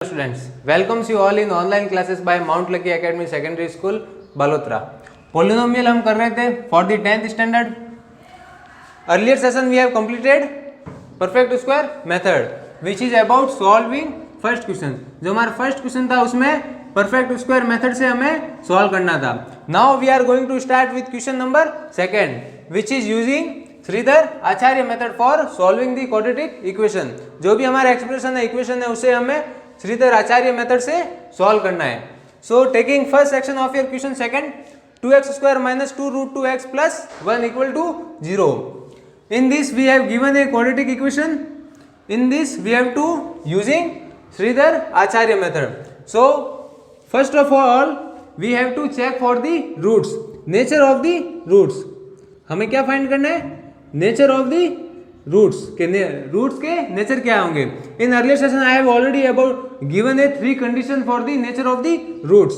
Students, welcomes you all in online classes by Mount Lucky Academy Secondary School, Balotra. Polynomial हम कर रहे थे for the 10th standard. Earlier session we have completed perfect square method, which is about solving first question. जो हमारा first question था उसमें perfect square method से हमें solve करना था. Now we are going to start with question number second, which is using Shridhar Acharya method for solving the quadratic equation. जो भी हमारा एक्सप्रेशन है इक्वेशन है उसे हमें श्रीधर आचार्य मेथड से सॉल्व करना है. So taking first section of your question second, 2x square minus 2 root 2x plus 1 equal to 0. In this we have given a quadratic equation. In this we have to using Shridhar Acharya method. So first of all we have to check for the roots, nature of the roots. हमें क्या find करना है? Nature of the roots के roots के नेचर क्या होंगे. In earlier session I have already about given a 3 condition for the nature of the roots.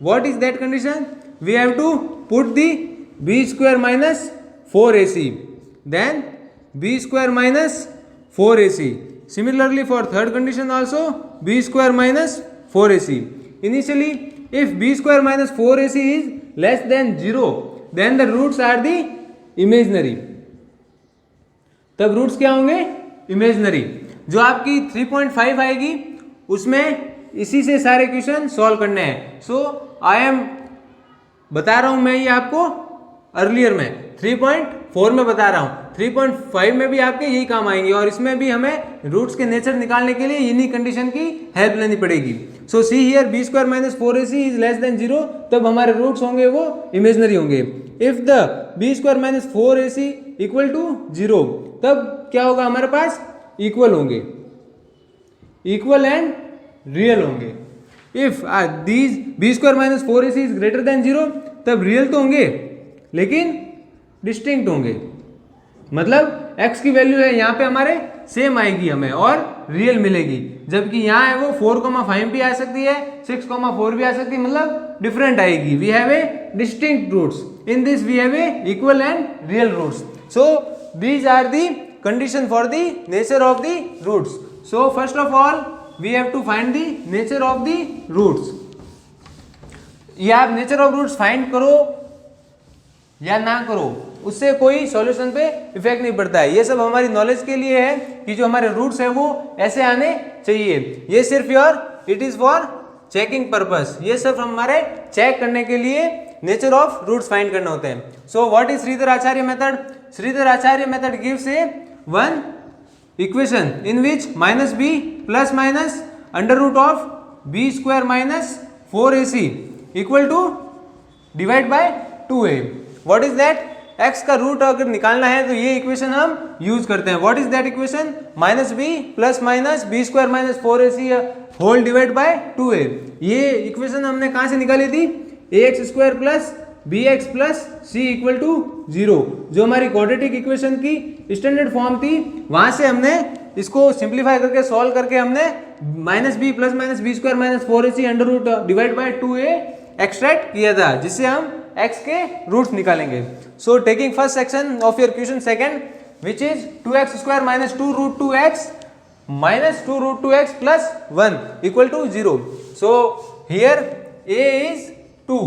What is that condition? We have to put the b square minus 4ac, then b square minus 4ac. Similarly for third condition also b square minus 4ac. Initially if b square minus 4ac is less than 0, then the roots are the imaginary. तब रूट्स क्या होंगे? Imaginary. जो आपकी 3.5 आएगी उसमें इसी से सारे क्वेश्चन सॉल्व करने हैं. सो आई एम बता रहा हूं मैं ये आपको अर्लियर में 3.4 में बता रहा हूं. 3.5 में भी आपके यही काम आएंगे और इसमें भी हमें रूट्स के नेचर निकालने के लिए इन्हीं कंडीशन की हेल्प लेनी पड़ेगी. So see here b square minus 4ac is less than 0, तब हमारे रूट्स होंगे वो इमेजनरी होंगे. If the b square minus 4ac equal to 0, तब क्या होगा? हमारे पास इक्वल होंगे, इक्वल एंड रियल होंगे. If these b square minus 4ac is greater than 0, तब रियल तो होंगे लेकिन डिस्टिंक्ट होंगे. मतलब x की वैल्यू है यहाँ पे हमारे सेम आएगी हमें और रियल मिलेगी, जबकि यहाँ है वो 4,5 भी आ सकती है, 6,4 भी आ सकती है, मतलब डिफरेंट आएगी. We have a distinct roots. In this we have a equal and real roots. So these are the condition for the nature of the roots. So first of all we have to find the nature of the roots. ये आप nature of roots find करो या ना करो उससे कोई solution पे effect नहीं पड़ता है. ये सब हमारी नॉलेज के लिए है कि जो हमारे रूट्स है वो ऐसे आने चाहिए. ये सिर्फ it is for checking purpose. ये सिर्फ हमारे चेक करने के लिए नेचर ऑफ रूट्स फाइंड करने होते हैं. So what is Shridhar Acharya method? Shridhar Acharya method gives a one equation in which minus b plus minus under root of b square minus 4ac equal to divide by 2a. What is that? x का root अगर निकालना है तो ये equation हम use करते हैं. What is that equation? Minus b plus minus b square minus 4ac whole divide by 2a. ये इक्वेशन हमने कहाँ से निकाली थी? ax square plus bx plus c equal to 0. जो हमारी क्वाड्रेटिक इक्वेशन की स्टैंडर्ड फॉर्म थी वहां से हमने इसको सिंप्लीफाई करके सॉल्व करके हमने minus b plus minus b square minus 4ac under root divide by 2a extract किया था, जिससे हम x के रूट्स निकालेंगे. So taking first section of your question second, which is 2x square minus 2 root 2x minus 2 root 2x plus 1 equal to 0. So here a is 2,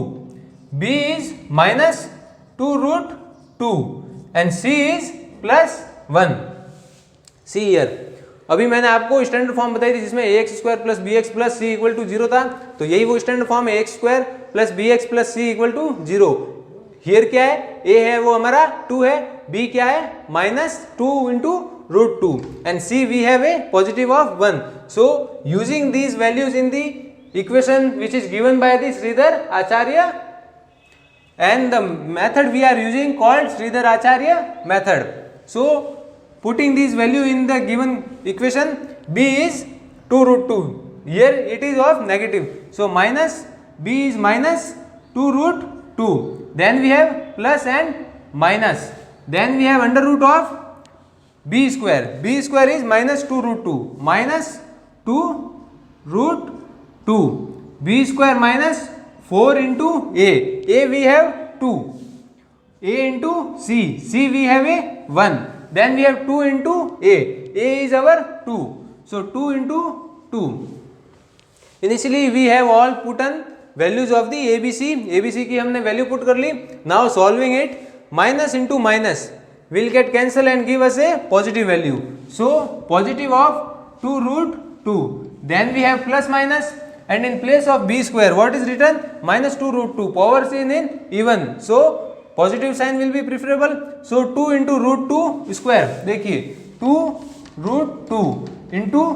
b is minus 2 root 2 and c is plus 1. see here, अभी मैंने आपको standard form बताई थी जिसमें ax square plus bx plus c equal to 0 था, तो यही वो स्टैंडर्ड फॉर्म है ax square plus bx plus c equal to 0. Here क्या है? a है वो हमारा 2 है, b क्या है? Minus 2 into root 2 and c we have a positive of 1. So using these values in the equation which is given by the Shridhar Acharya and the method we are using called Sridhar Acharya method. So putting these value in the given equation, b is 2 root 2. Here it is of negative. So minus b is minus 2 root 2. Then we have plus and minus. Then we have under root of b square. b square is minus 2 root 2. Minus 2 root 2. b square minus 4 into a we have 2, a into c we have a 1, then we have 2 into a is our 2, so 2 into 2 initially we have all put in values of the ABC की हमने value put कर ली. Now solving it, minus into minus will get cancel and give us a positive value. So positive of 2 root 2. Then we have plus minus, and in place of b square what is written? Minus 2 root 2. Powers in even. So positive sign will be preferable. So 2 into root 2 square. देखिए 2 root 2 into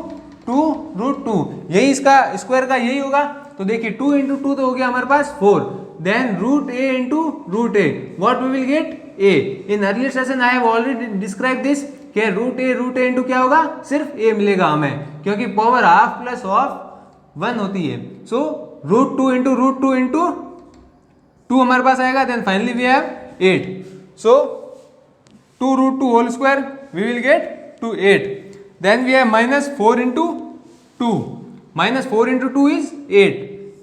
2 root 2. यही इसका square का यही होगा. तो देखिए 2 into 2 तो हो गया हमारे पास 4. Then root a into root a. What we will get? a. In earlier session I have already described this कि रूट ए इंटू क्या होगा? सिर्फ a मिलेगा हमें, क्योंकि पावर हाफ प्लस ऑफ 1 होती है. सो रूट 2 इंटू 2 हमारे पास आएगा. Then finally we have 8. सो 2 root 2 whole square we will get to 8. Then we have minus 4 into 2. Minus 4 into 2 is 8.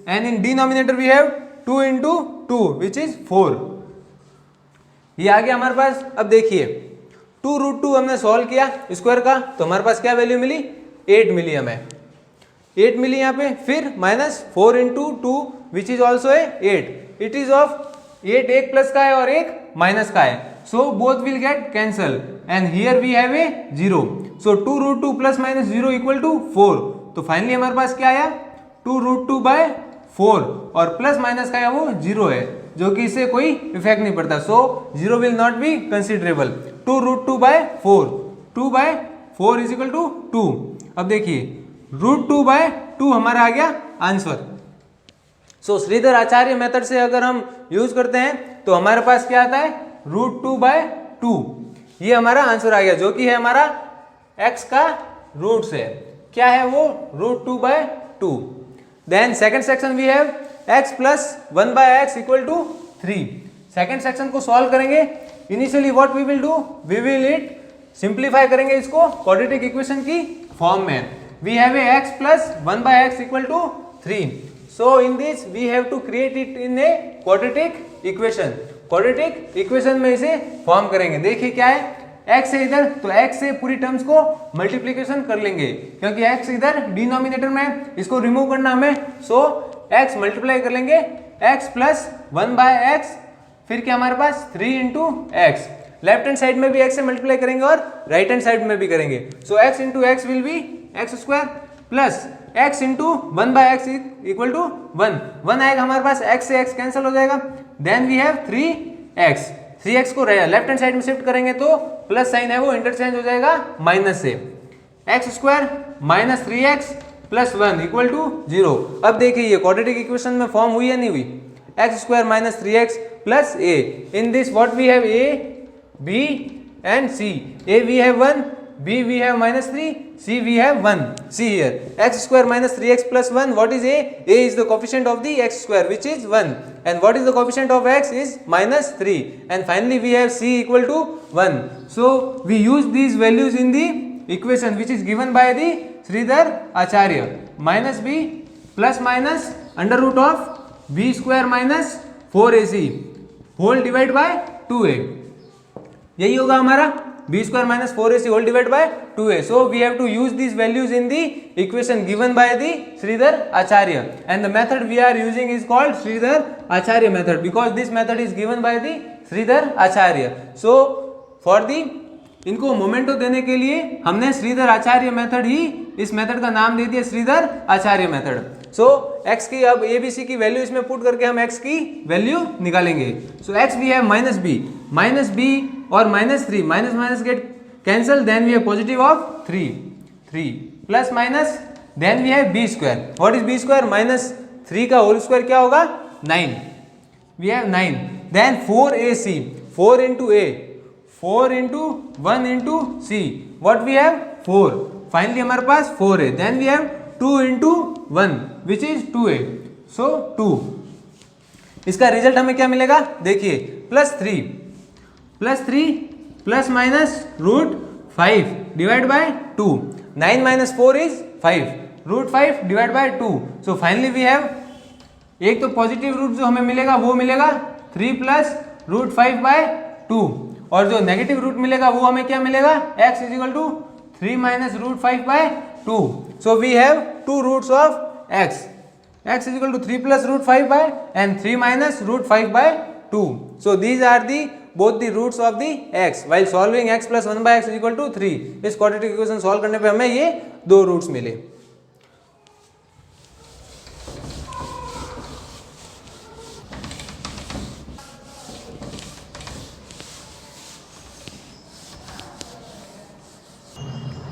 And in denominator we have 2 into 2 which is 4. ये आ गया हमारे पास. अब देखिए 2 root 2 हमने सॉल्व किया स्क्वायर का, तो हमारे पास क्या वैल्यू मिली? 8 मिली हमें. 8 मिली यहाँ पे. फिर minus 4 into 2 which is also है 8. इट इज ऑफ 8 एक प्लस का है और एक माइनस का है. So both will get cancel and here we have a 0. सो 2 root 2 plus minus 0 equal to 4. तो फाइनली हमारे पास क्या आया? 2 root 2 बाय 4 और प्लस माइनस का है वो 0 है, जो कि इससे कोई इफेक्ट नहीं पड़ता. So 0 will not be considerable. 2 root 2 by 4. 2 by 4 is equal to 2. अब देखिए रूट 2 बाय 2 हमारा आ गया आंसर. सो श्रीधर आचार्य मेथड से अगर हम यूज करते हैं तो हमारे पास क्या आता है? Root 2 by 2. ये हमारा आंसर आ गया, जो कि है हमारा x का रूट से. क्या है वो? Root 2 by 2. Then second section we have x plus 1 by x equal to 3. Second section को सॉल्व करेंगे. Initially what we will do? We will it simplify करेंगे इसको क्वाड्रेटिक इक्वेशन की फॉर्म में. We have a x plus 1 by x equal to 3. So in this we have to create it in a quadratic equation. Quadratic equation में इसे form करेंगे. देखिए क्या है? x है इधर, तो x से पूरी टर्म्स को मल्टीप्लीकेशन कर लेंगे, क्योंकि x इधर डिनोमिनेटर में, इसको रिमूव करना हमें. सो x मल्टीप्लाई कर लेंगे x प्लस 1 बाय x. फिर क्या हमारे पास? 3 into x. Left hand side में भी x से मल्टीप्लाई करेंगे और राइट हैंड साइड में भी करेंगे. So x into x will be x square plus x into 1 by x equal to 1 आएगा हमारे पास. x से x कैंसिल हो जाएगा. Then we have 3x. 3x को लेफ्ट हैंड साइड में शिफ्ट करेंगे तो प्लस साइन है वो इंटरचेंज हो जाएगा माइनस से. X square minus 3x plus 1 equal to 0. अब देखिए ये क्वाड्रेटिक इक्वेशन में फॉर्म हुई या नहीं हुई? X square minus 3x plus a. In this what we have? a, b and c. a we have 1, b we have minus 3, c we have 1. See here, x square minus 3x plus 1. What is a? A is the coefficient of the x square, which is 1. And what is the coefficient of x? Is minus 3. And finally we have c equal to 1. So we use these values in the equation which is given by the Sridhar Acharya. Minus b plus minus under root of b square minus 4ac whole divided by 2a. यही होगा हमारा b square minus 4ac whole divided by 2a. So we have to use these values in the equation given by the Sridhar Acharya, and the method we are using is called Sridhar Acharya method, because this method is given by the Sridhar Acharya. So for the इनको memento देने के लिए हमने Shridhar Acharya method ही, इस method का नाम दे दिया Shridhar Acharya method. सो x की अब ABC की वैल्यू इसमें पुट करके हम x की वैल्यू निकालेंगे. So x we have minus b और minus 3. Minus minus get cancel. Then we have positive of 3 plus minus. Then we have b square. What is b square? Minus 3 का whole square क्या होगा? 9. We have 9. Then 4ac 4 into a 4 into 1 into c. What we have? 4. Finally हमारे पास 4 है. Then we have 2 into 1 which is 2a. So 2. इसका result हमें क्या मिलेगा? देखिए plus 3 plus minus root 5 divide by 2. 9 minus 4 is 5. Root 5 divide by 2. So finally we have, एक तो पॉजिटिव रूट जो हमें मिलेगा वो मिलेगा 3 प्लस रूट 5 बाय 2, और जो नेगेटिव रूट मिलेगा वो हमें क्या मिलेगा? x is equal to 3 minus root 5 by 2. So we have 2 roots of x. x is equal to 3 plus root 5 by and 3 minus root 5 by 2. So these are the both the roots of the x. While solving x plus 1 by x is equal to 3. इस quadratic equation solve करने पे हमें ये दो roots मिले.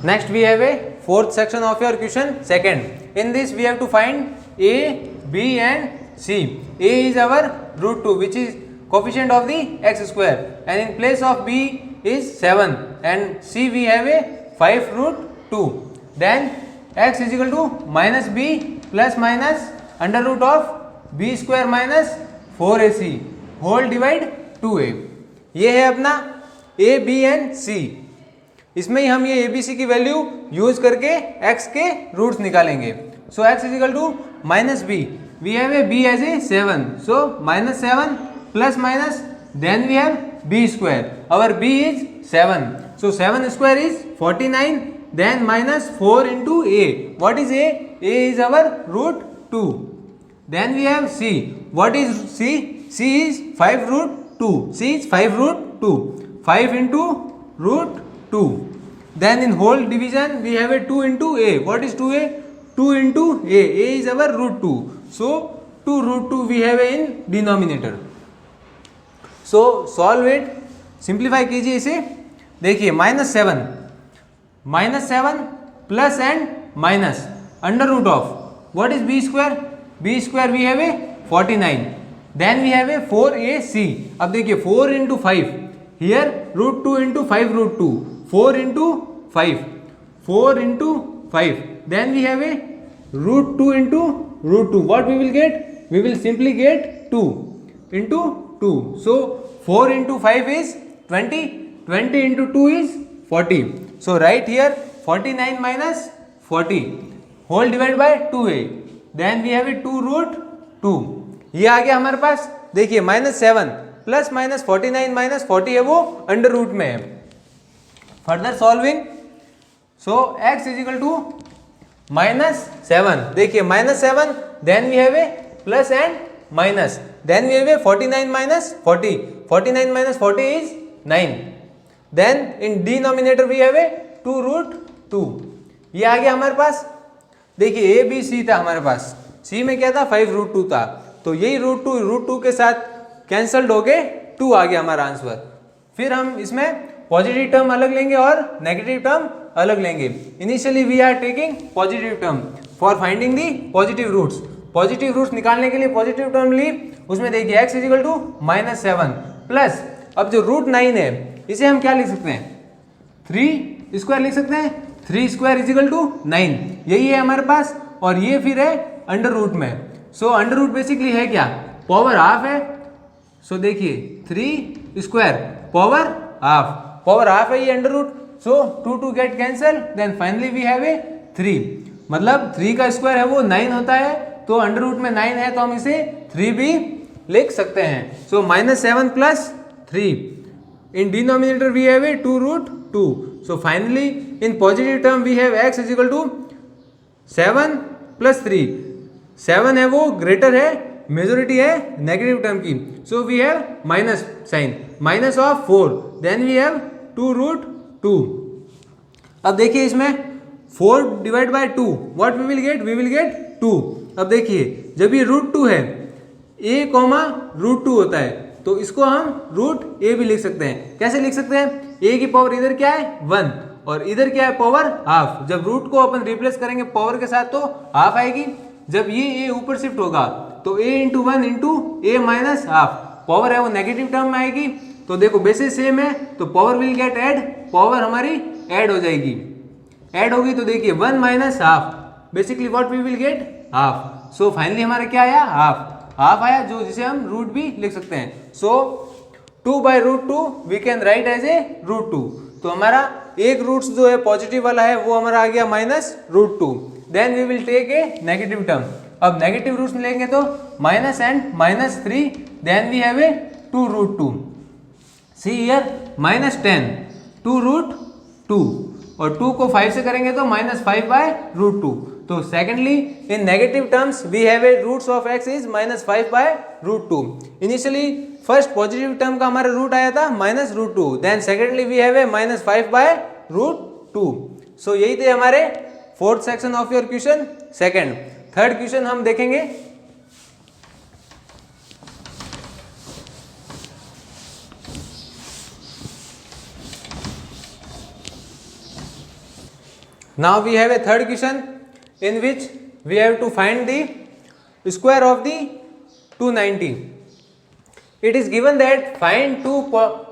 Next we have a fourth section of your question, second. In this we have to find a, b and c. A is our root 2 which is coefficient of the x square, and in place of b is 7, and c we have a 5 root 2. Then x is equal to minus b plus minus under root of b square minus 4ac whole divide 2a. ये है अपना a, b and c. इसमें ही हम ये ABC की value use करके x के roots निकालेंगे. So x is equal to minus b, we have a b as a 7, so minus 7 plus minus then we have b square. Our b is 7, so 7 square is 49, then minus 4 into a. What is a? a is our root 2. Then we have c. What is c? c is 5 root 2. c is 5 root 2. 5 into root 2. Then in whole division we have a 2 into a. What is 2a? 2 into a. a is our root 2. So 2 root 2 we have in denominator. So solve it. Simplify कीजिए इसे. देखिए -7 plus and minus under root of what is b square? b square we have a 49. Then we have a 4ac. अब देखिए 4 into 5. Here root 2 into 5 root 2. 4 into 5. 4 into 5. Then we have a root 2 into root 2. What we will get? We will simply get 2 into 2. So 4 into 5 is 20. 20 into 2 is 40. So write here 49 minus 40 whole divided by 2a. Then we have a 2 root 2. ये आ गया हमारे पास. देखिए -7 plus minus 49 minus 40 है वो under root में है. Further solving, so x is equal to -7. देखिए -7, then we have a plus and minus, then we have a 49 minus 40. 49 minus 40 is 9. Then in denominator we have a 2 root 2. ये आ गया हमारे पास. देखिए ए बी सी था हमारे पास, सी में क्या था 5 रूट 2 था, तो यही रूट 2 के साथ कैंसल्ड हो गए, 2 आ गया हमारा आंसर. फिर हम इसमें पॉजिटिव टर्म अलग लेंगे और नेगेटिव टर्म अलग लेंगे. Initially we are taking positive term for finding the positive roots. Positive roots निकालने के लिए पॉजिटिव टर्म ली. उसमें देखिए x is equal to -7 plus, अब जो रूट 9 है इसे हम क्या लिख सकते हैं? 3 स्क्वायर लिख सकते हैं. 3 स्क्वायर इज इक्वल टू 9. यही है हमारे पास, और ये फिर है अंडर रूट में. सो अंडर रूट बेसिकली है क्या? पावर हाफ है. सो देखिए 3 square power half, power half है ये under root. So 2 get cancel, then finally we have a 3. मतलब 3 का स्क्वायर है वो 9 होता है, तो अंडर रूट में 9 है तो हम इसे 3 भी लिख सकते हैं. So -7 plus 3. In denominator we have a 2 root 2. So finally in positive term we have x is equal to 7 plus 3. 7 है वो ग्रेटर है, मेजोरिटी है नेगेटिव टर्म की. So we have minus sign, minus of 4. Then we have 2 root 2. अब देखिए इसमें 4 divide by 2, what we will get? We will get 2. अब देखिए जब ये रूट 2 है, a कॉमा रूट 2 होता है, तो इसको हम रूट a भी लिख सकते हैं. कैसे लिख सकते हैं? a की पावर इधर क्या है 1 और इधर क्या है पावर हाफ. जब रूट को अपन रिप्लेस करेंगे पावर के साथ तो हाफ आएगी. जब ये a ऊपर शिफ्ट होगा तो a into 1 into a minus half, power है वो नेगेटिव टर्म में आएगी. तो देखो बेसिस सेम है तो power will get add, power हमारी ऐड हो जाएगी. ऐड होगी तो देखिए 1 minus half, basically what we will get half. So finally हमारा क्या आया? हाफ आया, जो जिसे हम रूट भी लिख सकते हैं. So 2 by root 2 we can write as a root 2. तो हमारा एक रूट्स जो है पॉजिटिव वाला है वो हमारा आ गया -√2. Then we will take a negative term. अब नेगेटिव रूट्स लेंगे तो minus and -3. Then we have a 2 root 2. See here -10 2 root 2. और 2 को 5 से करेंगे तो -5/√2। तो secondly in negative terms we have a roots of x is -5/√2। Initially first positive term का हमारा रूट आया था -√2, then secondly we have a -5/√2। So यही थे हमारे fourth section of your question. Second, third question हम देखेंगे। Now we have a third question in which we have to find the square of the 290. It is given that find two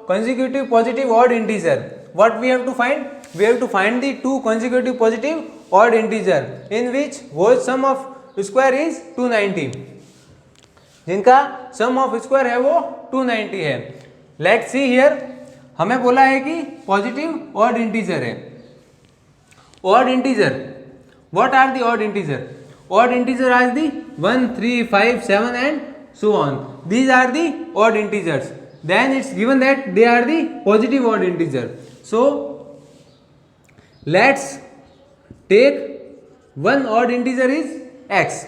consecutive positive odd integer. What we have to find? We have to find the two consecutive positive odd integer in which whole sum of square is 290. जिनका sum of square है वो 290 है। Let's see here, हमें बोला है कि positive odd integer है। odd integer, what are the odd integer? Odd integer are the 1, 3, 5, 7 and so on. These are the odd integers. Then it's given that they are the positive odd integer. So let's take one odd integer is x,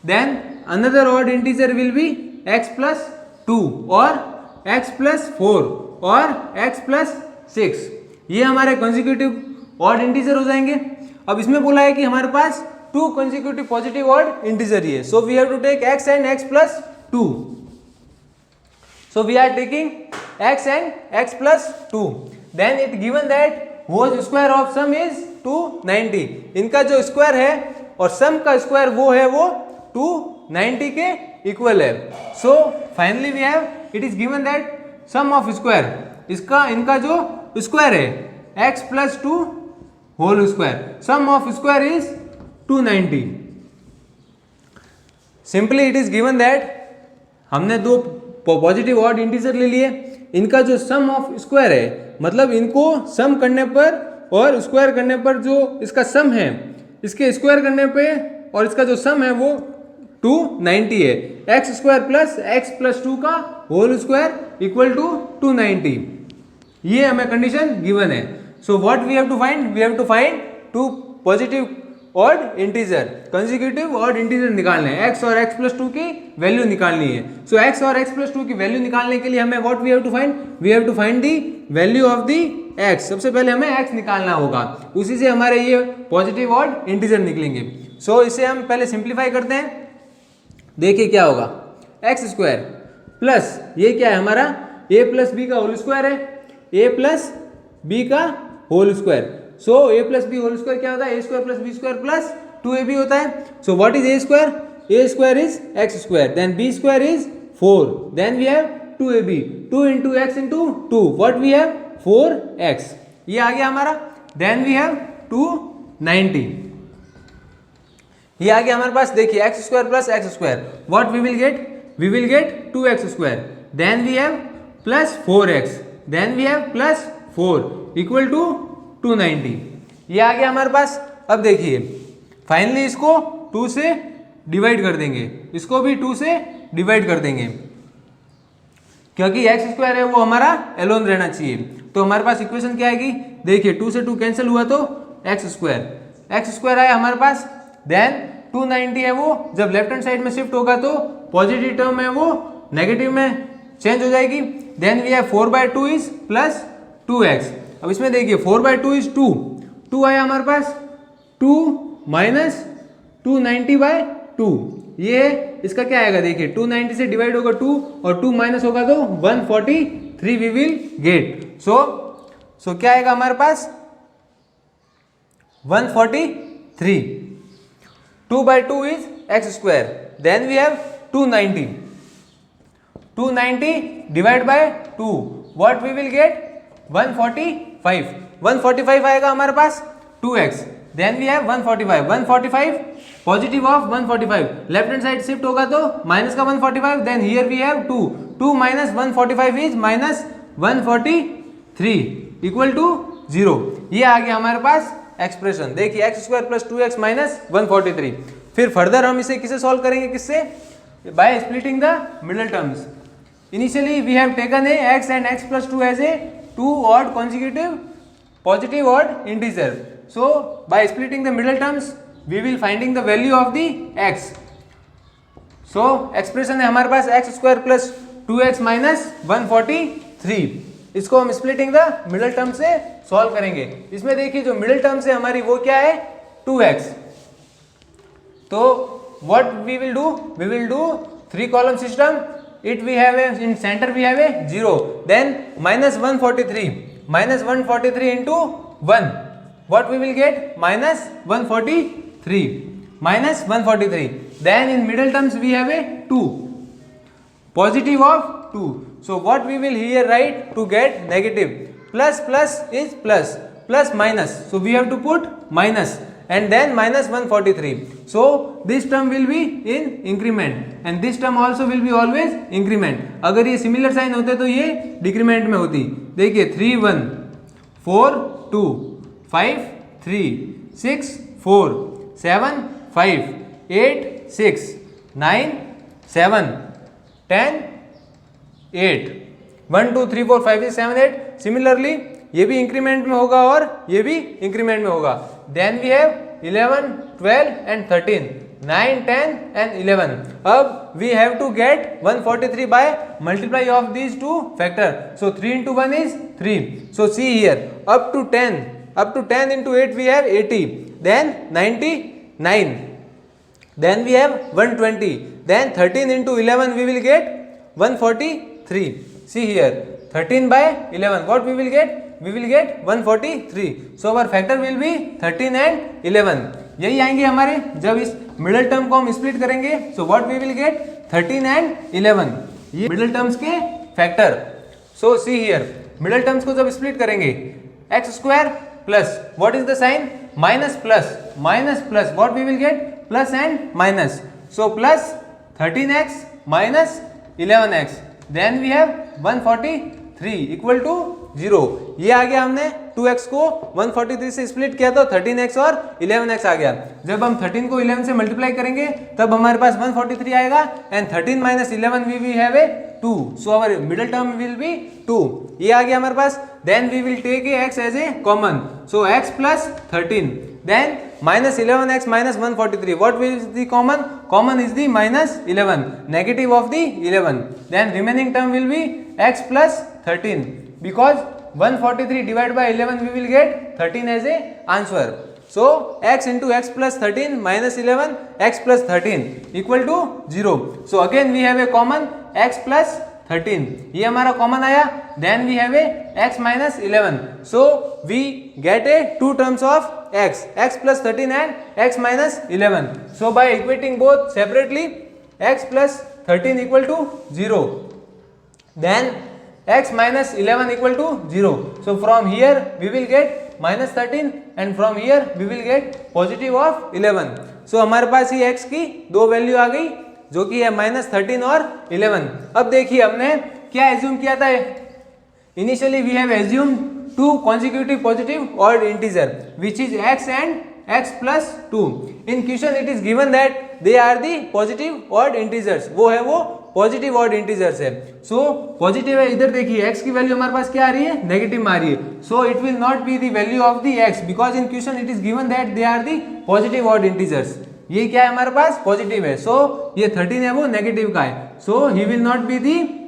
then another odd integer will be x plus 2 or x plus 4 or x plus 6. ये हमारे consecutive odd integer हो जाएंगे। अब इसमें बोला है कि हमारे पास two consecutive positive odd integer ही है, so we have to take x and x plus 2। So we are taking x and x plus 2, then it given that whole square of sum is 290। इनका जो square है और सम का square वो है वो 290 के इक्वल है। So finally we have it is given that sum of square, इसका इनका जो स्क्वायर है x plus 2 whole square, sum of square is 290। Simply it is given that हमने दो पॉजिटिव ऑड इंटीजर ले लिए, इनका जो सम ऑफ स्क्वायर है मतलब इनको सम करने पर और स्क्वायर करने पर जो इसका सम है इसके स्क्वायर करने पे और इसका जो सम है वो 290 है। X square plus x plus 2 का होल स्क्वायर इक्वल टू 290, ये हमें कंडीशन गिवन है। So what we have to find? We have to find two positive odd integer, consecutive odd integer निकालने हैं, x और x प्लस 2 की value निकालनी है। सो x और x प्लस 2 की वैल्यू निकालने के लिए हमें what we have to find? We have to find the value of the x। सबसे पहले हमें x निकालना होगा, उसी से हमारे ये पॉजिटिव ऑड इंटीजर निकलेंगे। सो इसे हम पहले सिंप्लीफाई करते हैं। देखिए क्या होगा, एक्स स्क्वायर प्लस ये क्या है हमारा a प्लस बी का होल स्क्वायर है, a प्लस बी का whole square. So a plus b whole square क्या होता है? a square plus b square plus 2ab होता है। So what is a square? a square is x square, then b square is 4, then we have 2ab, 2 into x into 2, what we have 4x, ये आ गया हमारा। Then we have 290, ये आ गया हमारे पास। देखिए x square plus x square, what we will get? We will get 2x square, then we have plus 4x, then we have plus 4 equal to 290, ये आ गया हमारे पास। अब देखिए फाइनली इसको 2 से डिवाइड कर देंगे, इसको भी 2 से डिवाइड कर देंगे क्योंकि एक्स स्क्वायर है वो हमारा एलोन रहना चाहिए। तो हमारे पास इक्वेशन क्या आएगी? देखिए 2 से 2 कैंसिल हुआ तो एक्स स्क्वायर आया हमारे पास, देन 290 है वो जब लेफ्ट हैंड साइड में शिफ्ट होगा तो पॉजिटिव टर्म है वो नेगेटिव में चेंज हो जाएगी। Then we have 4/2 is plus 2x। अब इसमें देखिए 4/2 इज 2 आया हमारे पास, 2 माइनस 290/2, ये इसका क्या आएगा? देखिए 290 से डिवाइड होगा 2 और 2 माइनस होगा तो 143 वी विल गेट। सो क्या आएगा हमारे पास? 143। 2/2 is x square, then we have 290, 290 divided by 2, what we will get? 145, 145 आएगा हमारे पास 2x, then we have 145, 145 positive of 145, left hand side shift होगा तो माइनस का 145, then here we have 2 minus 145 is minus 143 equal to 0, ये आ गया हमारे पास एक्सप्रेशन। देखिए x square plus 2x minus 143। फिर फर्दर हम इसे किसे सॉल्व करेंगे? किससे? By splitting the middle terms. Initially we have taken a x and x plus 2 as a 2 odd consecutive positive odd integer. So by splitting the middle terms we will finding the value of the x. So expression है हमारे पास x square plus 2x minus 143. इसको हम splitting the middle term से solve करेंगे. इसमें देखिए जो मिडल टर्म से हमारी वो क्या है 2x. तो what we will do 3 column system. It we have a in center we have a 0, then minus 143 into 1. What we will get minus 143. Then in middle terms we have a 2, positive of 2. So what we will here write to get negative? Plus is plus minus. So we have to put minus and then minus 143. So this term will be in increment and this term also will be always increment. अगर ये similar sign होते तो ये decrement में होती. देखिए 3 1 4 2 5 3 6 4 7 5 8 6 9 7 10 8 1 2 3 4 5 6 7 8. Similarly ये भी इंक्रीमेंट में होगा और ये भी इंक्रीमेंट में होगा. Then we have 11 12 and 13 9 10 and 11. अब we have to get 143 by multiply of these two factor. So 3 into 1 is 3. So see here up to 10 into 8 we have 80, then 99, then we have 120, then 13 into 11 we will get 143. See here 13 by 11 what we will get 143. So our factor will be 13 and 11. यही आएंगे हमारे जब इस middle term को हम split करेंगे. So what we will get 13 and 11. ये middle terms के factor. So see here middle terms को जब स्प्लिट करेंगे x square plus what is the sign minus plus what we will get plus and minus. So plus 13x minus 11x. Then we have 143 equal to 0. ये आ गया. हमने 2x को 143 से split किया तो 13x और 11x आ गया. जब हम 13 को 11 से मल्टीप्लाई करेंगे तब हमारे पास 143 आएगा and 13 minus 11 we have a 2. So our middle term will be 2. ये आ गया हमारे पास. Then we will take a x as a common. So x plus 13 then minus 11x minus 143. What is the common? Common is the minus 11, negative of the 11. Then remaining term will be x plus 13. Because 143 divided by 11 we will get 13 as a answer. So x into x plus 13 minus 11 x plus 13 equal to 0. So again we have a common x plus 13. ये हमारा common आया. Then we have a x minus 11. So we get a two terms of x plus 13 and x minus 11. So by equating both separately x plus 13 equal to 0. Then x minus 11 equal to 0. So from here we will get minus 13 and from here we will get positive of 11. So हमारे पास ये x की दो value आ गई जो कि है minus 13 और 11. अब देखिए हमने क्या एज्यूम किया था. Initially we have assumed two consecutive positive odd integer which is x and x plus 2. In question it is given that they are the positive odd integers. वो है वो पॉजिटिव ऑड इंटीजर्स है. So positive है. इधर देखिए x की value हमारे पास क्या आ रही है नेगेटिव में आ रही है. So it will not be the value of the x because in question it is given that they are the positive odd integers. ये क्या है हमारे पास पॉजिटिव है. सो ये 13 है वो नेगेटिव का है. So he will not be the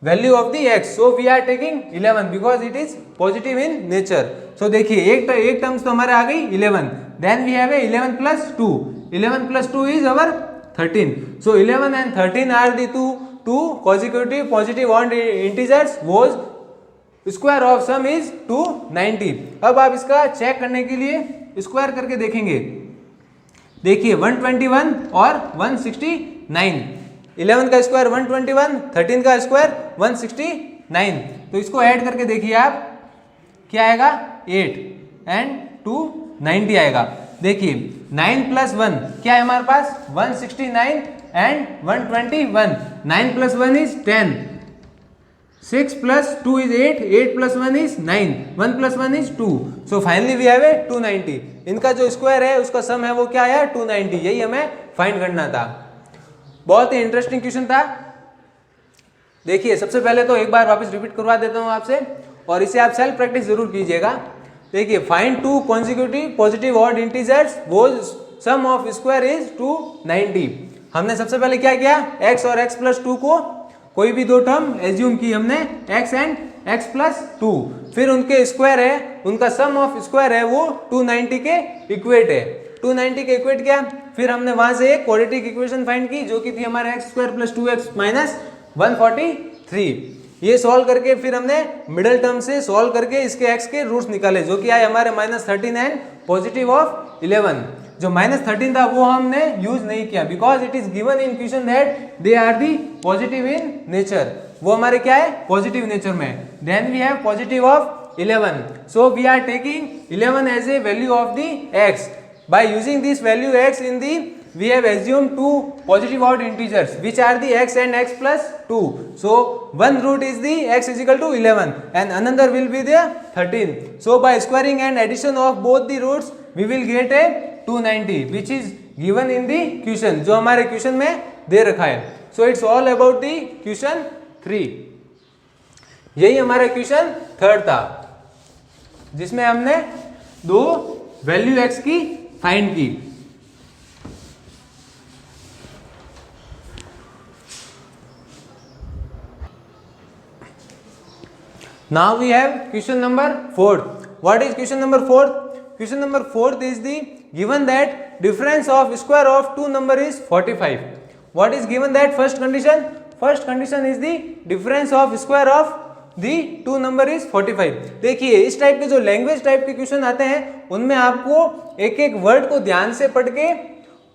value of the x. So we are taking 11 because it is positive in nature. So देखिए एक टर्म्स तो हमारे आ गई 11. Then we have a 11 plus 2. 11 plus 2 is our 13. So 11 and 13 are the two consecutive positive odd integers whose square of sum is 290. अब आप इसका check करने के लिए स्क्वायर करके देखेंगे. देखिए 121 और 169. 11 का स्क्वायर 121, 13 का स्क्वायर 169. तो इसको ऐड करके देखिए आप क्या आएगा 8 एंड 290 आएगा. देखिए 9 प्लस 1 क्या है हमारे पास 169 एंड 121. 9 प्लस 1 इज 10. 6 प्लस 2 इज 8. 8 प्लस 1 इज 9. 1 प्लस 1 is 2. So finally we have a 290. इनका जो स्क्वायर है उसका सम है वो क्या है 290. यही हमें फाइंड करना था. बहुत ही इंटरेस्टिंग क्वेश्चन था. देखिए सबसे पहले तो एक बार वापस रिपीट करवा देता हूँ आपसे और इसे आप सेल्फ प्रैक्टिस जरूर कीजिएगा. देखिए find two consecutive positive odd integers whose sum of square is 290। हमने सबसे पहले क्या किया, x और x प्लस 2 को कोई भी दो टर्म एज्यूम की हमने x एंड x प्लस 2, फिर उनके स्क्वायर है, उनका सम ऑफ स्क्वायर है वो 290 के इक्वेट है। 290 के इक्वेट क्या, फिर हमने वहां से एक क्वाड्रेटिक इक्वेशन फाइंड की जो कि थी हमारे x square plus 2x minus 143। ये सॉल्व करके फिर हमने मिडल टर्म से सॉल्व करके इसके x के रूट्स निकाले जो कि आए हमारे -13 एंड पॉजिटिव ऑफ 11। जो -13 था वो हमने यूज नहीं किया because it is given in question that they are the positive in nature, वो हमारे क्या है पॉजिटिव नेचर में। Then we have positive of 11, so we are taking 11 as a value of the x। By using this value x in the, we have assumed two positive odd integers which are the x and x plus 2. So one root is the x is equal to 11 and another will be the 13. So by squaring and addition of both the roots we will get a 290 which is given in the question जो हमारे question में दे रखा है। So it's all about the question 3। यही हमारा question 3 था जिसमें हमने दो वैल्यू x की फाइंड की। Now we have question number 4. What is question number 4? Question number 4 is the given that difference of square of two number is 45. What is given that first condition? First condition is the difference of square of the two number is 45। देखिए इस type के जो language type के question आते हैं उनमें आपको एक एक वर्ड को ध्यान से पढ़ के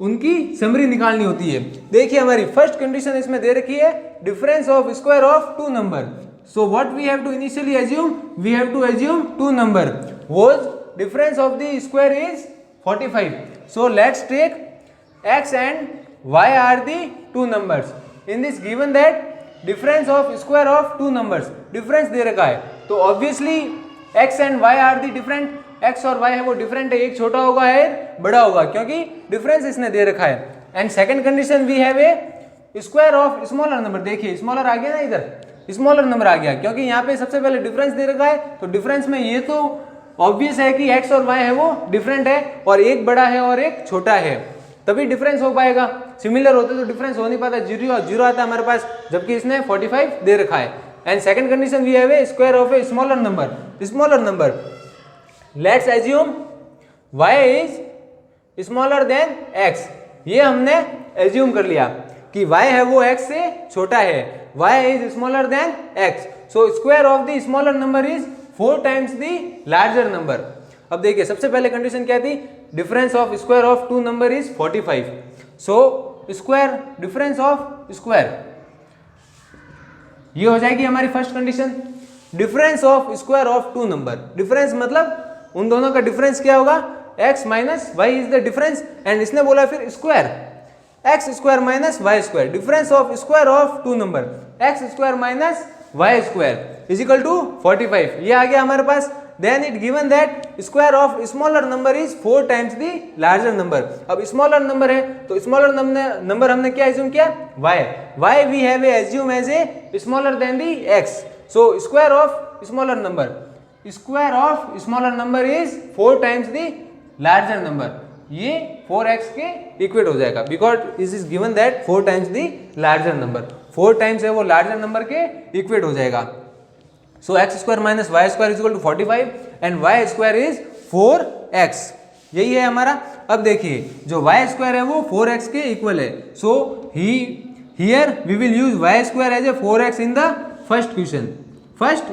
उनकी समरी निकालनी होती है। देखिए हमारी फर्स्ट कंडीशन इसमें दे रखी है difference of square of two number. So what we have to initially assume, we have to assume two number whose difference of the square is 45। So let's take x and y are the two numbers in this given that difference of square of two numbers, difference दे रखा है तो obviously x and y are the different, x और y है वो different है, एक छोटा होगा है बड़ा होगा क्योंकि डिफरेंस इसने दे रखा है। And second condition we have a square of smaller number. देखिए स्मॉलर आ गया ना, इधर स्मॉलर नंबर आ गया क्योंकि यहाँ पे सबसे पहले डिफरेंस दे रखा है तो डिफरेंस में ये तो ऑब्वियस है कि x और y है वो डिफरेंट है और एक बड़ा है और एक छोटा है तभी डिफरेंस हो पाएगा। सिमिलर होते तो डिफरेंस हो नहीं पाता, जीरो आता हमारे पास जबकि इसने 45 दे रखा है। And second condition we have a square of a smaller number. Let's assume y is smaller than x। ये हमने एज्यूम कर लिया कि y है वो x से छोटा है, y is smaller than x। So square of the smaller number is 4 times the larger number. अब देखिए सबसे पहले कंडीशन क्या थी, difference of square of two number is 45। So square difference of square ये हो जाएगी हमारी first condition. Difference of square of two number, difference मतलब उन दोनों का डिफरेंस क्या होगा, x minus y is the difference and इसने बोला फिर square x square minus y square, difference of square of two number x square minus y square is equal to 45। ये आ गया हमारे पास। Then it given that square of smaller number is 4 times the larger number। अब smaller number है तो smaller number हमने क्या assume किया, y we have a assume as a smaller than the x। So square of smaller number is 4 times the larger number। ये 4x के equate हो जाएगा because this is given that 4 times the larger number, 4 times है वो larger number के equate हो जाएगा। So x square minus y square is equal to 45 and y square is 4x। यही है हमारा। अब देखिए जो वाई स्क्वायर है वो 4x के इक्वल है। So here we will use y square as a 4x in the first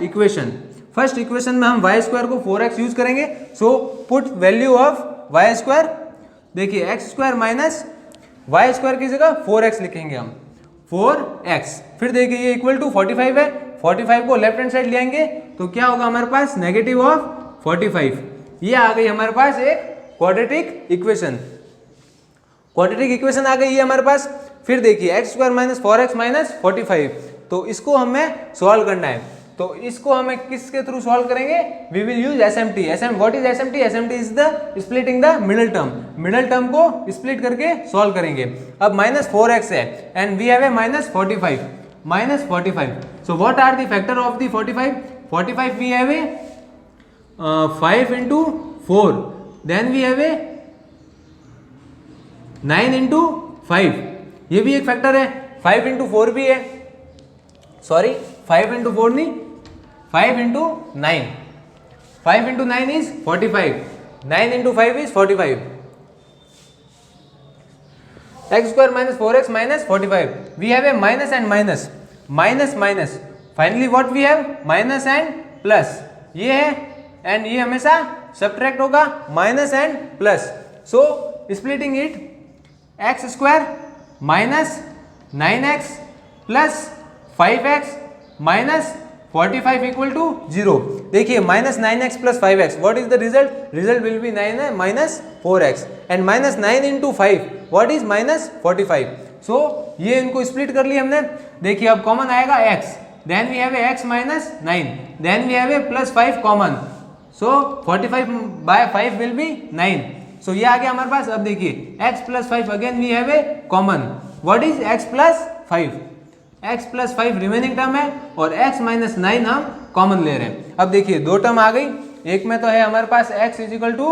equation में हम वाई स्क्वायर को 4x यूज करेंगे। So put value of y square, देखिए x square minus y square की जगह 4x लिखेंगे हम, 4x। फिर देखिए ये इक्वल टू 45 है, 45 को लेफ्ट हैंड साइड ले आएंगे तो क्या होगा हमारे पास, नेगेटिव ऑफ 45। ये आ गई हमारे पास एक क्वाड्रेटिक इक्वेशन आ गई है हमारे पास। फिर देखिए x square minus 4x minus 45, तो इसको हमें सॉल्व करना है। तो इसको हमें किसके थ्रू सॉल्व करेंगे, we will use SMT। What is SMT? SMT is the splitting the middle term को स्प्लिट करके सॉल्व करेंगे। अब माइनस 4x है and we have a minus 45। So what are the factor of the 45? 45 we have a 5 into 4, then we have a 9 into 5, ये भी एक factor है। 5 into 4 भी है, सॉरी 5 into 4 नहीं, 5 into 9, 5 into 9 is 45, 9 into 5 is 45, x square minus 4x minus 45, we have a minus and minus, minus minus, finally what we have, minus and plus, ये है and ये हमेशा subtract होगा, minus and plus, so splitting it, x square minus 9x plus 5x minus 45 equal to 0। देखिए minus 9x plus 5x, what is the result? Result will be 9 minus 4x and minus 9 into 5, what is minus 45। so ये इनको split कर लिया हमने। देखिए अब common आएगा x, then we have a x minus 9, then we have a plus 5 common, so 45 by 5 will be 9। so ये आ गया हमारे पास। अब देखिए x plus 5 again we have a common, what is x plus 5, x plus 5 remaining term है और x minus 9 हम common ले रहे हैं। अब देखिए दो टर्म आ गई, एक में तो है हमारे पास x is equal to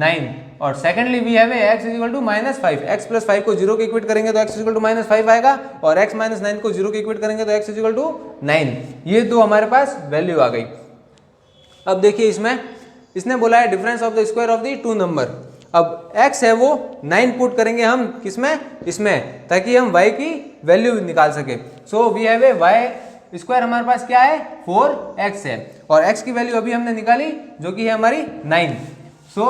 9 और secondly we have x is equal to minus 5, x plus 5 को 0 के इक्वेट करेंगे तो x is equal to minus 5 आएगा और x minus 9 को 0 के इक्वेट करेंगे तो x is equal to 9, ये दो हमारे पास वैल्यू आ गई। अब देखिए इसमें इसने बोला है difference of the square of the two number. अब x है वो 9 पुट करेंगे हम किसमें, इसमें, ताकि हम y की वैल्यू निकाल सके। So we have a y square हमारे पास क्या है 4x है और x की वैल्यू अभी हमने निकाली जो कि है हमारी 9। So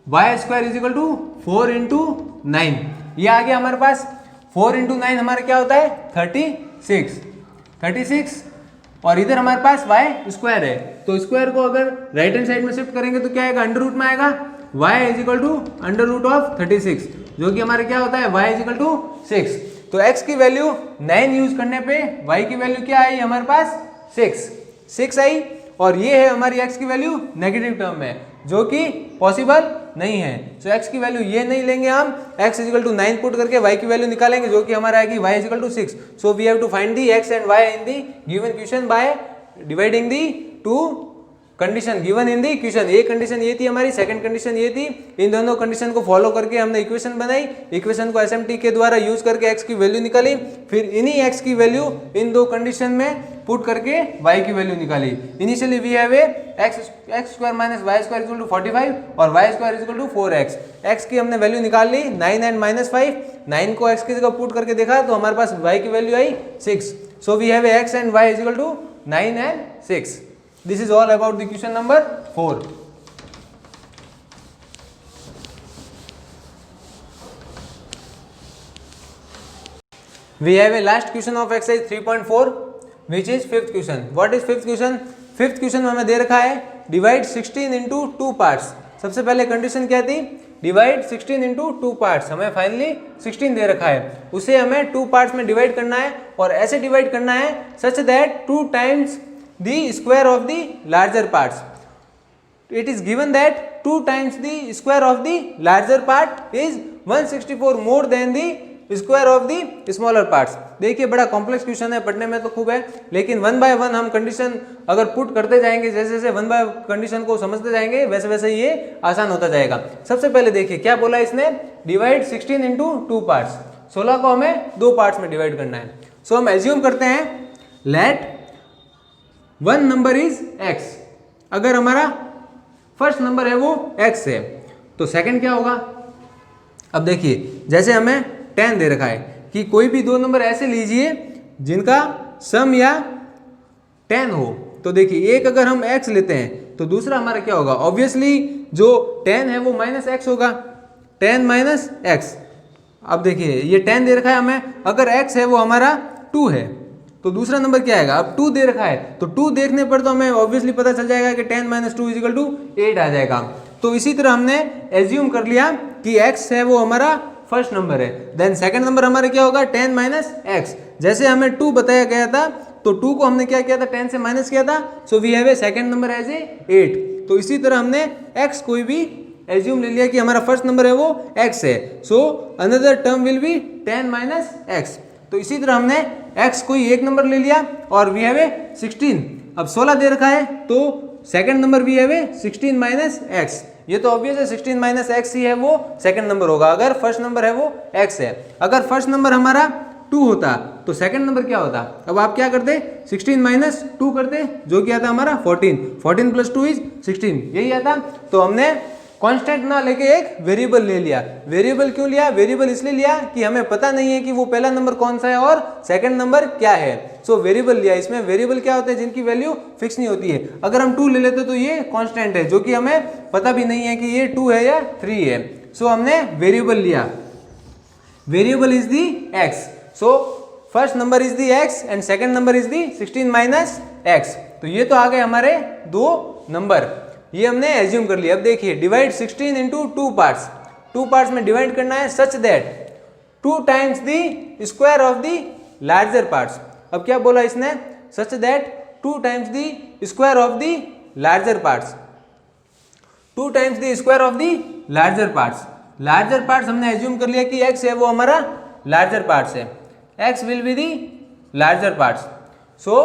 y square is equal to 4 into 9, ये आ गया हमारे पास। 4 इंटू 9 हमारा क्या होता है 36 और इधर हमारे पास y स्क्वायर है तो स्क्वायर को अगर राइट हैंड साइड में शिफ्ट करेंगे तो क्या आएगा, अंडर रूट में आएगा। y is equal to under root of 36 जो कि हमारे क्या होता है y इज इक्वल टू 6। तो x की वैल्यू 9 यूज करने पे y की वैल्यू क्या आई हमारे पास 6 आई और ये है हमारी x की वैल्यू नेगेटिव टर्म में जो कि पॉसिबल नहीं है। तो x की वैल्यू ये नहीं लेंगे हम, x is equal to 9 put करके y की वैल्यू निकालेंगे जो कि हमारा आएगी y is equal to 6। So we have to find the x and y in the given question by dividing the two condition given in the question. एक condition ये थी हमारी, सेकंड कंडीशन ये थी। इन दोनों कंडीशन को फॉलो करके हमने इक्वेशन बनाई, इक्वेशन को एसएमटी के द्वारा यूज करके x की वैल्यू निकाली, फिर इन्हीं x की वैल्यू इन दो कंडीशन में पुट करके y की वैल्यू निकाली। Initially we have a x square minus y square equal to 45 और y square equal to 4x। x की हमने वैल्यू निकाल ली 9 एंड माइनस 5, 9 को x की जगह पुट करके देखा तो हमारे पास y की वैल्यू आई 6। So we have x and y is equal to 9 and 6। This is all about the question number 4. We have a last question of exercise 3.4 which is fifth question. What is fifth question? Fifth question में हमें दे रखा है divide 16 into 2 parts. सबसे पहले condition क्या थी, divide 16 into 2 parts। हमें finally 16 दे रखा है, उसे हमें 2 parts में डिवाइड करना है और ऐसे डिवाइड करना है such that 2 times the square of the larger parts. It is given that 2 times the square of the larger part is 164 more than the square of the smaller parts. देखिए बड़ा complex question है, पढ़ने में तो खूब है, लेकिन one by one हम कंडीशन अगर पुट करते जाएंगे, जैसे जैसे वन बाय कंडीशन को समझते जाएंगे वैसे वैसे ये आसान होता जाएगा। सबसे पहले देखिए क्या बोला इसने, डिवाइड 16 into 2 parts। 16 को हमें 2 पार्ट्स में डिवाइड करना है। सो हम एज्यूम करते हैं let one number is x। अगर हमारा फर्स्ट नंबर है वो x है तो सेकंड क्या होगा। अब देखिए जैसे हमें 10 दे रखा है कि कोई भी दो नंबर ऐसे लीजिए जिनका सम या 10 हो। तो देखिए एक अगर हम x लेते हैं तो दूसरा हमारा क्या होगा, ऑब्वियसली जो 10 है वो माइनस x होगा, 10 माइनस x। अब देखिए ये 10 दे रखा है हमें, अगर x है वो हमारा 2 है तो दूसरा नंबर क्या आएगा, अब 2 दे रखा है तो 2 देखने पर तो हमें ऑब्वियसली पता चल जाएगा कि 10 माइनस 2 इज इक्वल टू 8 आ जाएगा। तो इसी तरह हमने एज्यूम कर लिया कि x है वो हमारा फर्स्ट नंबर है, देन सेकंड नंबर हमारा क्या होगा 10 माइनस x। जैसे हमें 2 बताया गया था तो 2 को हमने क्या किया था 10 से माइनस किया था, so we have a second number as a 8। तो इसी तरह हमने x कोई भी एज्यूम ले लिया कि हमारा फर्स्ट नंबर है वो x है, so another term will B 10 minus x। तो इसी तरह हमने x कोई एक नंबर ले लिया और वी हैव ए 16। अब 16 दे रखा है तो second number we have a 16 minus x, ये तो ऑब्वियस है 16 माइनस एक्स ही है वो सेकंड नंबर होगा अगर फर्स्ट नंबर है वो एक्स है। अगर फर्स्ट नंबर हमारा 2 होता तो सेकंड नंबर क्या होता? अब आप क्या करते, 16 माइनस 2 करते, जो कि आता हमारा 14, 14 प्लस 2 इज 16, यही आता। तो हमने कांस्टेंट ना लेके एक वेरिएबल ले लिया। वेरिएबल क्यों लिया? वेरिएबल इसलिए लिया कि हमें पता नहीं है कि वो पहला नंबर कौन सा है और सेकंड नंबर क्या है, सो वेरिएबल लिया। इसमें वेरिएबल क्या होते हैं? जिनकी वैल्यू फिक्स नहीं होती है। अगर हम 2 ले लेते तो ये कांस्टेंट है, जो कि हमें पता भी नहीं है कि ये 2 है या 3 है, सो हमने वेरिएबल लिया। Variable is the x, so first number is the x and second number is the 16 minus x. तो ये तो आ गए हमारे 2 नंबर, ये हमने एज्यूम कर लिया। अब देखिए डिवाइड 16 इंटू 2 पार्ट्स, 2 पार्ट्स में डिवाइड करना है such that 2 times the square of the larger parts. अब क्या बोला इसने? Such that 2 times the square of the larger parts, 2 times the square of the larger parts. Larger parts हमने assume कर लिया कि x है वो हमारा लार्जर पार्ट्स है, x will be the larger parts. So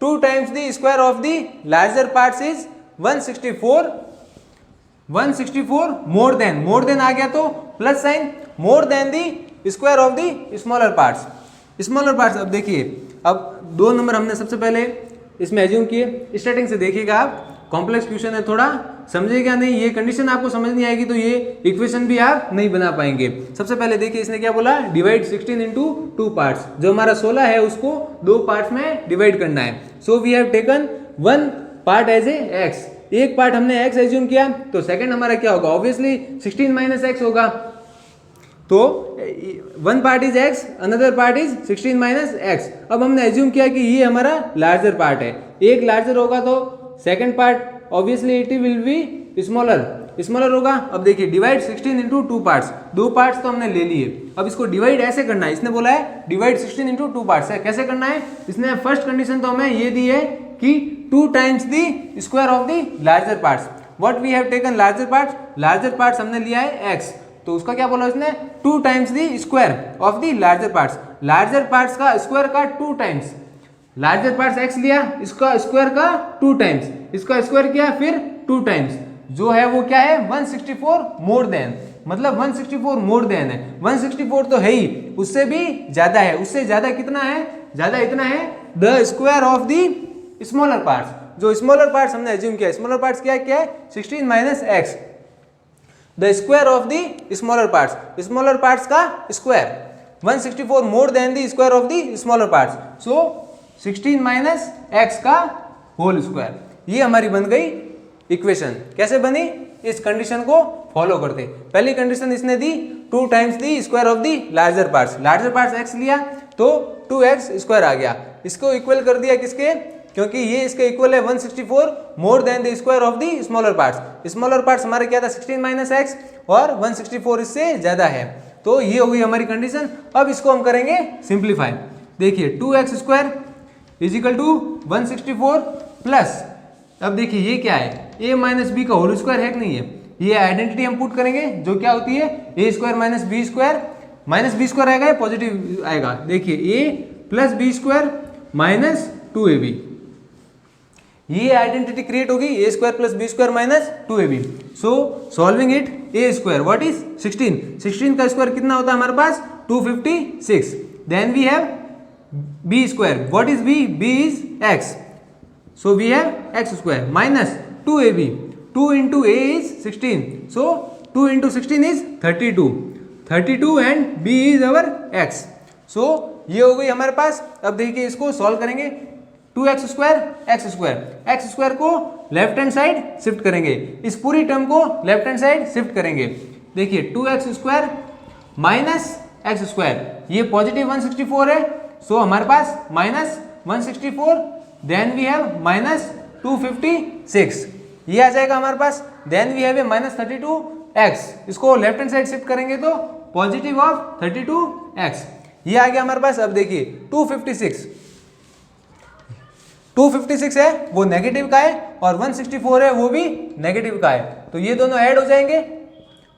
2 times the square of the larger parts is 164, 164 more than आ गया तो plus sign, more than the square of the smaller parts, smaller parts. अब देखिए, अब 2 number हमने सबसे पहले इसमें एज्यूम किए। स्टार्टिंग से देखिएगा आप, कॉम्प्लेक्स क्वेश्चन है, थोड़ा समझिएगा नहीं, ये कंडीशन आपको समझ नहीं आएगी तो ये इक्वेशन भी आप नहीं बना पाएंगे। सबसे पहले देखिए इसने क्या बोला, डिवाइड 16 इंटू 2 पार्ट्स। जो हमारा 16 है उसको 2 पार्ट्स में डिवाइड करना है। So we have taken 1 part as a x, एक पार्ट हमने एक्स एज्यूम किया, तो सेकंड हमारा क्या होगा? ऑब्वियसली 16 माइनस एक्स होगा। तो 1 part is x, another part is 16 minus x. अब हमने एज्यूम किया कि ये हमारा लार्जर पार्ट है, एक लार्जर होगा तो second part obviously it will be smaller होगा। अब देखिए डिवाइड 16 इंटू 2 पार्ट्स, 2 पार्ट्स तो हमने ले लिए। अब इसको डिवाइड ऐसे करना है, इसने बोला है डिवाइड 16 इंटू 2 पार्ट्स है। कैसे करना है? इसने फर्स्ट कंडीशन तो हमें ये दी है कि 2 times the square of the larger parts. What we have taken larger parts, larger parts हमने लिया है एक्स, तो उसका क्या बोला उसने? 2 times the square of the larger parts. Larger parts का स्क्वायर का 2 टाइम्स, लार्जर पार्ट्स एक्स लिया, इसका स्क्वायर का 2 टाइम्स, इसका स्क्वायर किया फिर 2 टाइम्स, जो है वो क्या है? 164 मोर देन, मतलब 164 मोर देन है। 164 तो है ही, उससे भी ज्यादा है। उससे ज्यादा कितना है? ज्यादा इतना है, the square of the smaller parts. जो स्मॉलर पार्ट्स हमने एज्यूम किया, स्मॉलर पार्ट्स क्या है? 16 minus x, the square of the smaller parts, smaller parts का स्क्वायर। 164 more than the square of the smaller parts, so 16 minus x का whole square. ये हमारी बन गई इक्वेशन। कैसे बनी? इस कंडीशन को फॉलो करते। पहली कंडीशन इसने दी 2 times the square of the larger parts, larger parts x लिया तो 2x स्क्वायर आ गया, इसको इक्वल कर दिया किसके? क्योंकि ये इसके इक्वल है 164 more than the square of the smaller parts. Smaller parts हमारे क्या था? 16 माइनस एक्स, और 164 इससे ज्यादा है, तो ये हो गई हमारी कंडीशन। अब इसको हम करेंगे सिंप्लीफाई। देखिए 2x square is equal to 164 plus, अब देखिए ये क्या है? a माइनस बी का होल स्क्वायर है कि नहीं है? ये आइडेंटिटी हम पुट करेंगे, जो क्या होती है? a square minus b square आएगा, पॉजिटिव आएगा। देखिए a plus b square minus 2ab, ये आइडेंटिटी क्रिएट होगी, a square plus b square minus 2ab। So solving it, a square what is 16, 16 का स्क्वायर कितना होता है हमारे पास? 256। Then we have b square, what is b? b is x, so we have x square minus 2ab, 2 into a is 16, so 2 into 16 is 32 and b is our x, so ये हो गई हमारे पास। अब देखिए इसको सॉल्व करेंगे, 2x square को left hand side shift करेंगे, इस पूरी टर्म को लेफ्ट हैंड साइड शिफ्ट करेंगे। देखिए 2x square minus x square, ये पॉजिटिव 164 है, सो हमारे पास minus 164, then we have minus 256, ये आ जाएगा हमारे पास। Then we have a minus 32x, इसको लेफ्ट हैंड साइड शिफ्ट करेंगे तो पॉजिटिव ऑफ 32x, ये आ गया हमारे पास। अब देखिए 256 है वो नेगेटिव का है, और 164 है वो भी नेगेटिव का है, तो ये दोनों ऐड हो जाएंगे,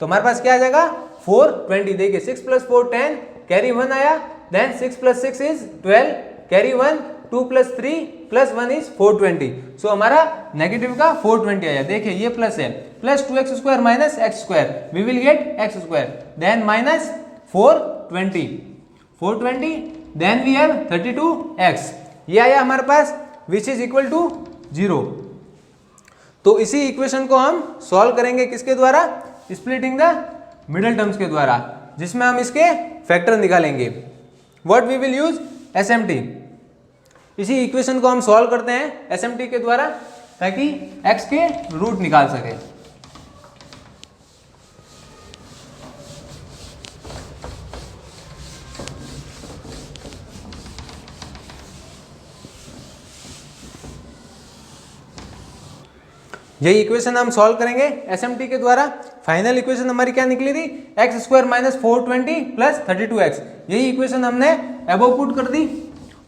तो हमारे पास क्या आ जाएगा? 420। देखिए 6 प्लस 4 10, कैरी 1 आया, then 6 plus 6 is 12, carry 1, 2 plus 3 plus 1 is 420। So हमारा नेगेटिव का 420 आया। देखिए ये प्लस है, plus 2x square minus x square, we will get x square, then minus 420, then we have 32x, ये आया हमारे पास विच इज इक्वल टू 0। तो इसी इक्वेशन को हम सॉल्व करेंगे किसके द्वारा, स्प्लिटिंग द मिडल टर्म्स के द्वारा, जिसमें हम इसके फैक्टर निकालेंगे। What we will use, SMT। इसी इक्वेशन को हम सॉल्व करते हैं SMT के द्वारा, ताकि x के रूट निकाल सके। यही इक्वेशन हम सॉल्व करेंगे SMT के द्वारा। फाइनल इक्वेशन हमारी क्या निकली थी, x square minus 420 plus 32x। यही इक्वेशन हमने अबव पुट कर दी।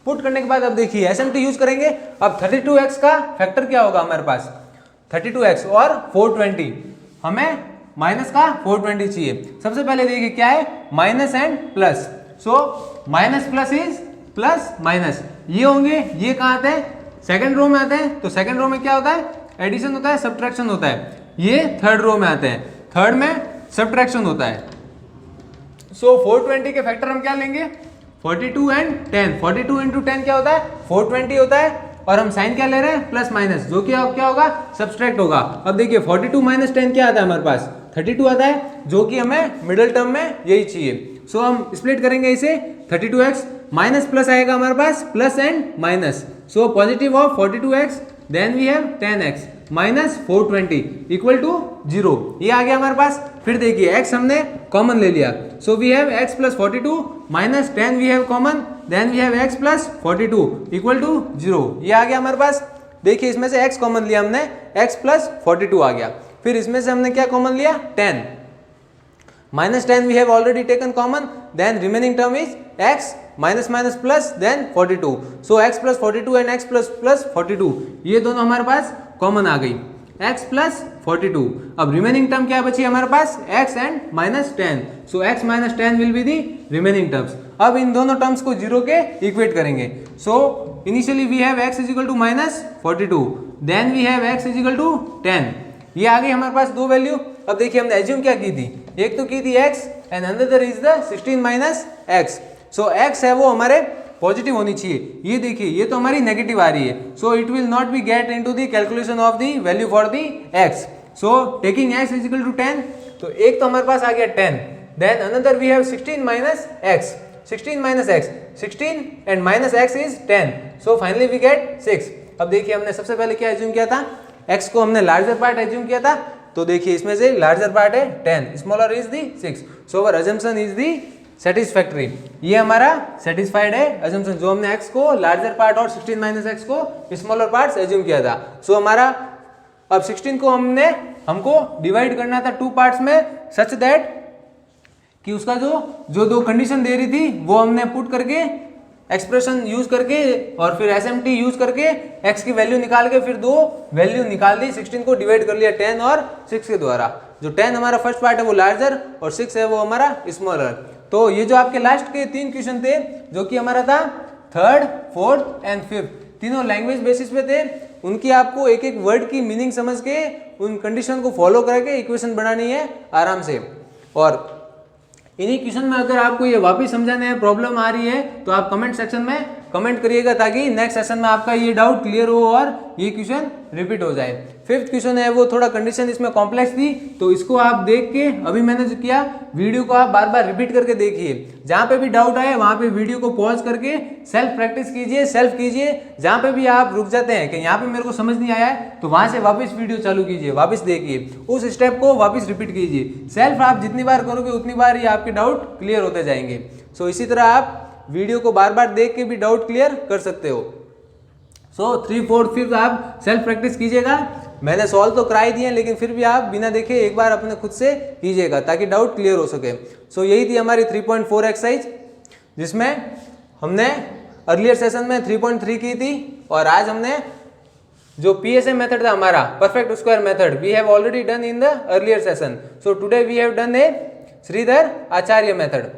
पुट करने के बाद अब देखिए SMT यूज करेंगे। अब 32x का फैक्टर क्या होगा हमारे पास, 32x और 420, हमें माइनस का 420 चाहिए। सबसे पहले देखिए क्या है, minus and plus. So minus plus is plus minus, ये होंगे, ये कहाँ आते हैं, सेकंड रो में आते हैं। तो सेकंड रो में क्या होता है, एडिशन होता है, सब्ट्रैक्शन होता है। ये थर्ड रो में आते हैं, थर्ड में सब्ट्रैक्शन होता है। सो 420 के फैक्टर हम क्या लेंगे, 42 एंड 10। 42 इंटू 10 क्या होता है, 420 होता है, और हम साइन क्या ले रहे हैं, प्लस माइनस, जो कि क्या होगा, सब्सट्रैक्ट होगा। अब देखिए 42 माइनस 10 क्या आता है हमारे पास, 32 आता है, जो कि हमें मिडिल टर्म में यही चाहिए। सो हम स्प्लिट करेंगे इसे, 32x माइनस प्लस आएगा हमारे पास, plus and minus. So positive of 42x, then we have 10x minus 420 equal to 0। ये आ गया हमारे पास। फिर देखिए x हमने कॉमन ले लिया, so we have x plus 42 minus 10 we have common, then we have x plus 42 equal to 0। ये आ गया हमारे पास। देखिए इसमें से x कॉमन लिया हमने, x प्लस 42 आ गया। फिर इसमें से हमने क्या कॉमन लिया, 10 minus 10 we have already taken common, then remaining term is x minus minus plus then 42। So x plus 42 and x plus plus 42, ये दोनों हमारे पास कॉमन आ गई, x प्लस 42। अब रिमेनिंग टर्म क्या बची हमारे पास, x and minus 10। So x minus 10 will be the remaining terms. अब इन दोनों टर्म्स को 0 के इक्वेट करेंगे। So initially we have x is equal to minus 42, then we have x is equal to 10। ये आ गई हमारे पास दो वैल्यू। अब देखिए हमने एज्यूम क्या की थी, एक तो की थी x and another is the 16 minus x। So x है वो हमारे पॉजिटिव होनी चाहिए। ये देखिए ये तो हमारी नेगेटिव आ रही है, so it will not be get into the calculation of the value for the x। So taking x is equal to 10, तो एक तो हमारे पास आ गया 10, then another we have 16 minus x, 16 minus x, 16 and minus x is 10, so finally we get 6। अब देखिए हमने सबसे पहले क्या एज्यूम किया था, x को हमने लार्जर पार्ट एज्यूम किया था, तो देखिए इसमें से लार्जर पार्ट है 10, smaller is the 6, so our assumption is the satisfactory. ये हमारा सेटिस्फाइड है अजम्पशन, जो हमने x को लार्जर पार्ट और 16 माइनस x को स्मॉलर पार्ट्स एज्यूम किया था। सो हमारा अब 16 को हमको डिवाइड करना था टू पार्ट्स में, सच दैट कि उसका जो दो कंडीशन दे रही थी वो हमने पुट करके एक्सप्रेशन यूज करके और फिर SMT यूज करके x की वैल्यू निकाल के फिर दो वैल्यू निकाल दी, 16 को डिवाइड कर लिया 10 और 6 के द्वारा। जो 10 हमारा फर्स्ट पार्ट है वो लार्जर और 6 है वो हमारा स्मॉलर। तो ये जो आपके लास्ट के 3 क्वेश्चन थे, जो कि हमारा था थर्ड, फोर्थ एंड फिफ्थ, तीनों लैंग्वेज बेसिस पे थे। उनकी आपको एक एक वर्ड की मीनिंग समझ के उन कंडीशन को फॉलो करके इक्वेशन बनानी है आराम से। और इन्हीं क्वेश्चन में अगर आपको ये वापस समझाने में प्रॉब्लम आ रही है तो आप कमेंट सेक्शन में कमेंट करिएगा, ताकि नेक्स्ट सेशन में आपका ये डाउट क्लियर हो और ये क्वेश्चन रिपीट हो जाए। फिफ्थ क्वेश्चन है वो थोड़ा कंडीशन इसमें कॉम्प्लेक्स थी, तो इसको आप देख के अभी मैंने जो किया वीडियो को आप बार बार रिपीट करके देखिए। जहाँ पे भी डाउट आए वहाँ पे वीडियो को पॉज करके सेल्फ प्रैक्टिस कीजिए, सेल्फ कीजिए। जहाँ पे भी आप रुक जाते हैं कि यहाँ पे मेरे को समझ नहीं आया है, तो वहाँ से वापस वीडियो चालू कीजिए, वापस देखिए, उस स्टेप को वापस रिपीट कीजिए। सेल्फ आप जितनी बार करोगे उतनी बार ही आपके डाउट क्लियर होते जाएंगे। सो इसी तरह आप वीडियो को बार बार देख के भी डाउट क्लियर कर सकते हो। सो 3, 4, 5 आप सेल्फ प्रैक्टिस कीजिएगा। मैंने सॉल्व तो कराई दिए, लेकिन फिर भी आप बिना देखे एक बार अपने खुद से कीजिएगा ताकि डाउट क्लियर हो सके। सो यही थी हमारी 3.4 एक्सरसाइज, जिसमें हमने अर्लियर सेशन में 3.3 की थी, और आज हमने जो PSA मेथड था हमारा perfect square method, we have already done in the earlier session. So today we have done a Shridhar Acharya method.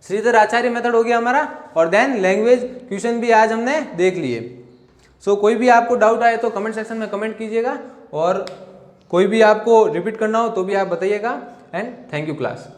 Shridhar Acharya method हो गया हमारा, और देन लैंग्वेज क्वेश्चन भी आज हमने देख लिए। सो कोई भी आपको डाउट आए तो कमेंट सेक्शन में कमेंट कीजिएगा, और कोई भी आपको रिपीट करना हो तो भी आप बताइएगा। And thank you class.